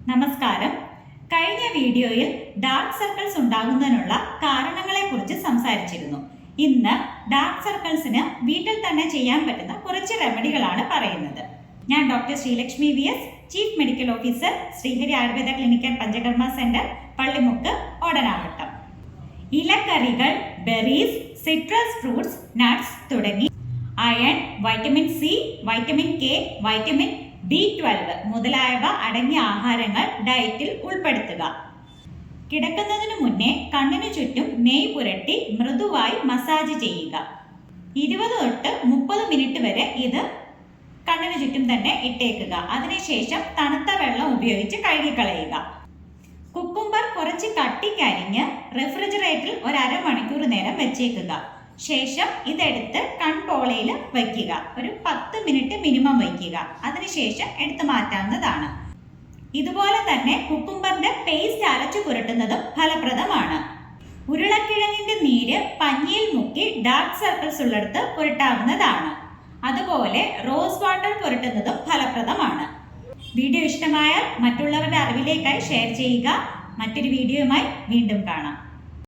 നമസ്കാരം. കഴിഞ്ഞ വീഡിയോയിൽ ഡാർക്ക് സർക്കിൾസ് ഉണ്ടാകുന്നതിനുള്ള കാരണങ്ങളെക്കുറിച്ച് സംസാരിച്ചിരുന്നു. ഇന്ന് ഡാർക്ക് സർക്കിൾസിന് വീട്ടിൽ തന്നെ ചെയ്യാൻ പറ്റുന്ന കുറച്ച് റെമഡികളാണ് പറയുന്നത്. ഞാൻ doctor Sreelakshmi VS, chief medical officer, Sreehari Ayurveda clinic and Panchakarma centre, Pallimukku, Odanavattam. ഇലക്കറികൾ, ബെറീസ്, സിട്രസ് ഫ്രൂട്ട്സ്, നട്ട്സ് തുടങ്ങി iron, vitamin C, vitamin K, vitamin B12 മുതലായവ അടങ്ങിയ ആഹാരങ്ങൾ ഡയറ്റിൽ ഉൾപ്പെടുത്തുക. കിടക്കുന്നതിനു മുന്നേ കണ്ണിനു ചുറ്റും നെയ്യ് പുരട്ടി മൃദുവായി മസാജ് ചെയ്യുക. 20 തൊട്ട് 30 മിനിറ്റ് വരെ ഇത് കണ്ണിനു ചുറ്റും തന്നെ ഇട്ടേക്കുക. അതിനുശേഷം തണുത്ത വെള്ളം ഉപയോഗിച്ച് കഴുകിക്കളയുക. കുക്കുംബർ കുറച്ച് കട്ടിക്കരിഞ്ഞ് റെഫ്രിജറേറ്ററിൽ ഒരു അരമണിക്കൂർ നേരം വെച്ചേക്കുക. ശേഷം ഇതെടുത്ത് കൺപോളയിൽ വയ്ക്കുക. ഒരു 10 മിനിറ്റ് മിനിമം വയ്ക്കുക. അതിനുശേഷം എടുത്തു മാറ്റാവുന്നതാണ്. ഇതുപോലെ തന്നെ കുക്കുംബറിന്റെ പേസ്റ്റ് അരച്ചു പുരട്ടുന്നതും ഫലപ്രദമാണ്. ഉരുളക്കിഴങ്ങിന്റെ നീര് പഞ്ഞിയിൽ മുക്കി ഡാർക്ക് സർക്കിൾസ് ഉള്ളിടത്ത് പുരട്ടാവുന്നതാണ്. അതുപോലെ റോസ് വാട്ടർ പുരട്ടുന്നതും ഫലപ്രദമാണ്. വീഡിയോ ഇഷ്ടമായാൽ മറ്റുള്ളവരുടെ അറിവിലേക്കായി ഷെയർ ചെയ്യുക. മറ്റൊരു വീഡിയോയുമായി വീണ്ടും കാണാം.